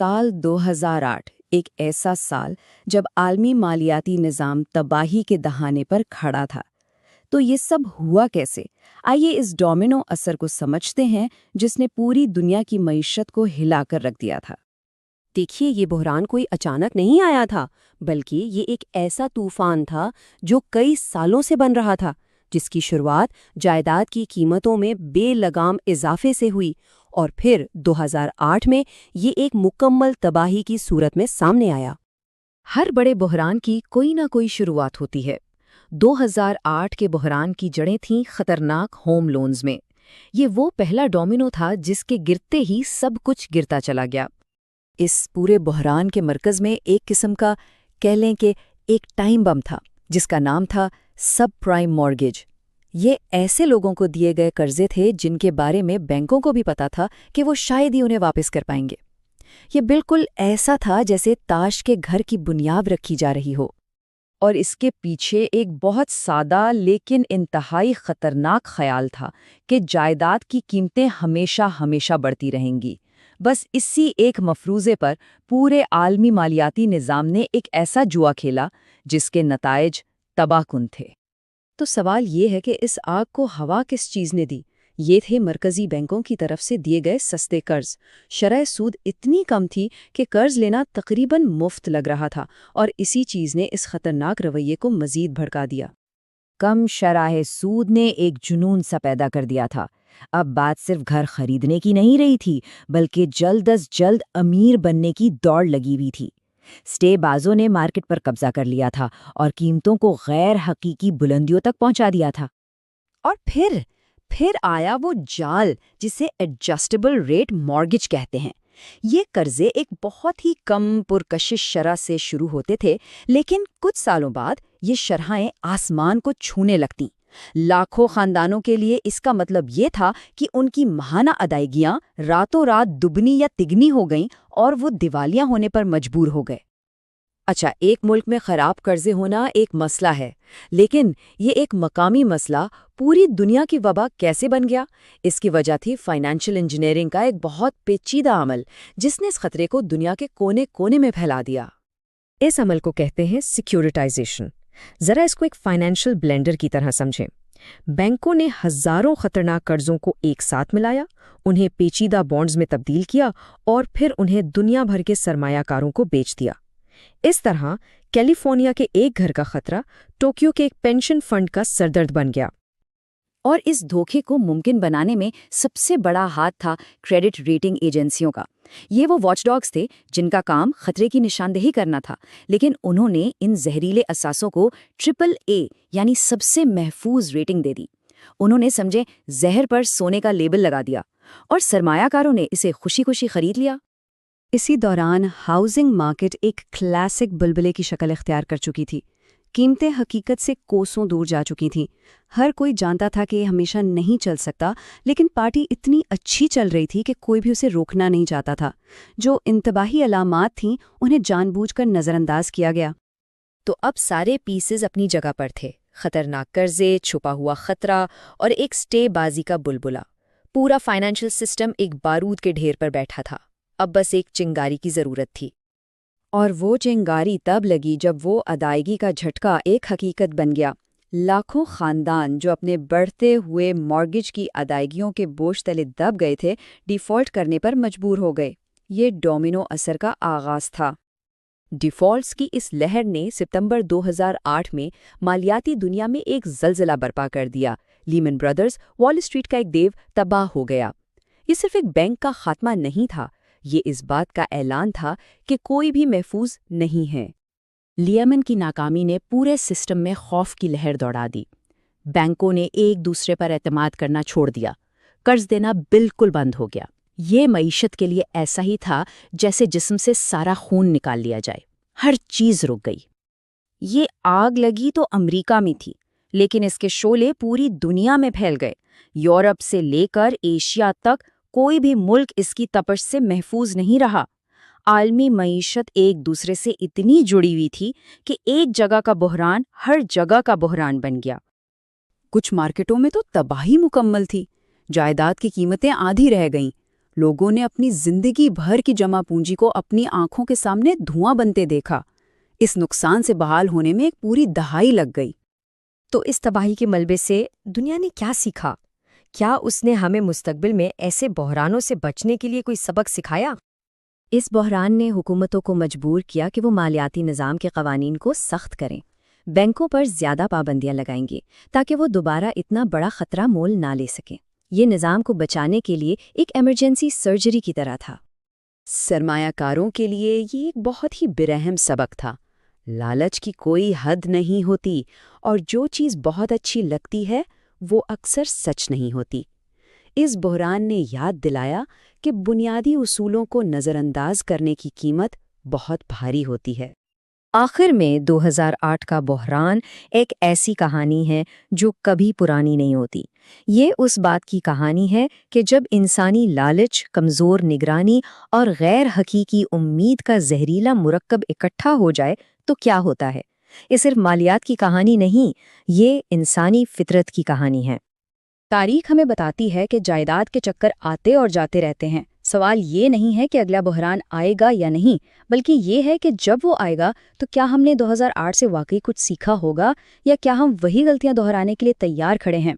साल 2008 एक ऐसा साल जब आलमी मालियाती निज़ाम तबाही के दहाने पर खड़ा था। तो ये सब हुआ कैसे? आइए इस डोमिनो असर को समझते हैं जिसने पूरी दुनिया की मईशत को हिलाकर रख दिया था। देखिए, ये बहरान कोई अचानक नहीं आया था, बल्कि ये एक ऐसा तूफान था जो कई सालों से बन रहा था, जिसकी शुरुआत जायदाद की कीमतों में बेलगाम इजाफे से हुई और फिर 2008 में ये एक मुकम्मल तबाही की सूरत में सामने आया। हर बड़े बहरान की कोई ना कोई शुरुआत होती है। 2008 के बहरान की जड़ें थीं खतरनाक होम लोन्स में। ये वो पहला डोमिनो था जिसके गिरते ही सब कुछ गिरता चला गया। इस पूरे बहरान के मरकज़ में एक किस्म का, कह लें कि एक टाइम बम था, जिसका नाम था सब प्राइम मॉर्गेज। ये ऐसे लोगों को दिए गए कर्जे थे जिनके बारे में बैंकों को भी पता था कि वो शायद ही उन्हें वापस कर पाएंगे। ये बिल्कुल ऐसा था जैसे ताश के घर की बुनियाद रखी जा रही हो। और इसके पीछे एक बहुत सादा लेकिन इंतहाई खतरनाक ख्याल था कि जायदाद की कीमतें हमेशा हमेशा बढ़ती रहेंगी। बस इसी एक मफरूज़े पर पूरे आलमी मालियाती निज़ाम ने एक ऐसा जुआ खेला जिसके नताइज तबाहकुन थे। तो सवाल ये है कि इस आग को हवा किस चीज़ ने दी? ये थे मरकज़ी बैंकों की तरफ से दिए गए सस्ते कर्ज। शरह सूद इतनी कम थी कि कर्ज लेना तकरीबन मुफ्त लग रहा था, और इसी चीज़ ने इस खतरनाक रवैये को मज़ीद भड़का दिया। कम शरह सूद ने एक जुनून सा पैदा कर दिया था। अब बात सिर्फ घर खरीदने की नहीं रही थी, बल्कि जल्द अज जल्द अमीर बनने की दौड़ लगी हुई थी। स्टेबाजों ने मार्केट पर कब्जा कर लिया था और कीमतों को गैर हकीकी बुलंदियों तक पहुंचा दिया था। और फिर आया वो जाल जिसे एडजस्टेबल रेट मॉर्गेज कहते हैं। ये कर्जे एक बहुत ही कम पुरकशिश शरह से शुरू होते थे, लेकिन कुछ सालों बाद ये शरहें आसमान को छूने लगतीं। लाखों खानदानों के लिए इसका मतलब ये था कि उनकी माहाना अदायगियां रातों रात दुगनी या तिगनी हो गईं और वो दिवालिया होने पर मजबूर हो गए। अच्छा, एक मुल्क में खराब कर्जे होना एक मसला है, लेकिन ये एक मकामी मसला पूरी दुनिया की वबा कैसे बन गया? इसकी वजह थी फाइनेंशियल इंजीनियरिंग का एक बहुत पेचीदा अमल, जिसने इस खतरे को दुनिया के कोने कोने में फैला दिया। इस अमल को कहते हैं सिक्योरिटाइजेशन। जरा इसको एक फाइनेंशियल ब्लेंडर की तरह समझें। बैंकों ने हजारों खतरनाक कर्जों को एक साथ मिलाया, उन्हें पेचीदा बॉन्ड्स में तब्दील किया और फिर उन्हें दुनिया भर के सरमायाकारों को बेच दिया। इस तरह कैलिफोर्निया के एक घर का खतरा टोक्यो के एक पेंशन फंड का सरदर्द बन गया। और इस धोखे को मुमकिन बनाने में सबसे बड़ा हाथ था क्रेडिट रेटिंग एजेंसियों का। ये वो वॉचडॉग्स थे जिनका काम खतरे की निशानदेही करना था, लेकिन उन्होंने इन जहरीले असासों को AAA यानी सबसे महफूज रेटिंग दे दी। उन्होंने समझे जहर पर सोने का लेबल लगा दिया, और सरमायाकारों ने इसे खुशी खुशी खरीद लिया। इसी दौरान हाउसिंग मार्केट एक क्लासिक बुलबुले की शक्ल इख्तियार कर चुकी थी। कीमतें हकीकत से कोसों दूर जा चुकी थीं। हर कोई जानता था कि ये हमेशा नहीं चल सकता, लेकिन पार्टी इतनी अच्छी चल रही थी कि कोई भी उसे रोकना नहीं चाहता था। जो इंतबाही अलामात थीं, उन्हें जानबूझकर नज़रअंदाज किया गया। तो अब सारे पीसेस अपनी जगह पर थे। खतरनाक कर्जे, छुपा हुआ खतरा और एक स्टेबाजी का बुलबुला। पूरा फाइनेंशियल सिस्टम एक बारूद के ढेर पर बैठा था। अब बस एक चिंगारी की ज़रूरत थी। और वो चिंगारी तब लगी जब वो अदायगी का झटका एक हकीकत बन गया। लाखों खानदान जो अपने बढ़ते हुए मॉर्गेज की अदायगियों के बोझ तले दब गए थे, डिफ़ॉल्ट करने पर मजबूर हो गए। ये डोमिनो असर का आगाज़ था। डिफ़ॉल्ट्स की इस लहर ने सितंबर 2008 में मालियाती दुनिया में एक ज़लज़ला बर्पा कर दिया। लीमन ब्रदर्स, वॉल स्ट्रीट का एक देव, तबाह हो गया। ये सिर्फ एक बैंक का खात्मा नहीं था, ये इस बात का ऐलान था कि कोई भी महफूज नहीं है। लियमन की नाकामी ने पूरे सिस्टम में खौफ की लहर दौड़ा दी। बैंकों ने एक दूसरे पर एतमाद करना छोड़ दिया, कर्ज देना बिल्कुल बंद हो गया। ये मईशत के लिए ऐसा ही था जैसे जिस्म से सारा खून निकाल लिया जाए। हर चीज़ रुक गई। ये आग लगी तो अमरीका में थी, लेकिन इसके शोले पूरी दुनिया में फैल गए। यूरोप से लेकर एशिया तक कोई भी मुल्क इसकी तपश से महफूज नहीं रहा। आलमी मईशत एक दूसरे से इतनी जुड़ी हुई थी कि एक जगह का बहरान हर जगह का बहरान बन गया। कुछ मार्केटों में तो तबाही मुकम्मल थी। जायदाद की कीमतें आधी रह गईं। لوگوں نے اپنی زندگی بھر کی جمع پونجی کو اپنی آنکھوں کے سامنے دھواں بنتے دیکھا۔ اس نقصان سے بحال ہونے میں ایک پوری دہائی لگ گئی۔ تو اس تباہی کے ملبے سے دنیا نے کیا سیکھا؟ کیا اس نے ہمیں مستقبل میں ایسے بحرانوں سے بچنے کے لیے کوئی سبق سکھایا؟ اس بحران نے حکومتوں کو مجبور کیا کہ وہ مالیاتی نظام کے قوانین کو سخت کریں، بینکوں پر زیادہ پابندیاں لگائیں گے تاکہ وہ دوبارہ اتنا بڑا خطرہ مول نہ لے سکیں۔ یہ نظام کو بچانے کے لیے ایک ایمرجنسی سرجری کی طرح تھا۔ سرمایہ کاروں کے لیے یہ ایک بہت ہی برہم سبق تھا۔ لالچ کی کوئی حد نہیں ہوتی، اور جو چیز بہت اچھی لگتی ہے وہ اکثر سچ نہیں ہوتی۔ اس بحران نے یاد دلایا کہ بنیادی اصولوں کو نظر انداز کرنے کی قیمت بہت بھاری ہوتی ہے۔ آخر میں 2008 کا بحران ایک ایسی کہانی ہے جو کبھی پرانی نہیں ہوتی۔ یہ اس بات کی کہانی ہے کہ جب انسانی لالچ، کمزور نگرانی اور غیر حقیقی امید کا زہریلا مرکب اکٹھا ہو جائے تو کیا ہوتا ہے۔ یہ صرف مالیات کی کہانی نہیں، یہ انسانی فطرت کی کہانی ہے۔ تاریخ ہمیں بتاتی ہے کہ جائیداد کے چکر آتے اور جاتے رہتے ہیں۔ سوال یہ نہیں ہے کہ اگلا بحران آئے گا یا نہیں، بلکہ یہ ہے کہ جب وہ آئے گا تو کیا ہم نے 2008 سے واقعی کچھ سیکھا ہوگا، یا کیا ہم وہی غلطیاں دہرانے کے لیے تیار کھڑے ہیں۔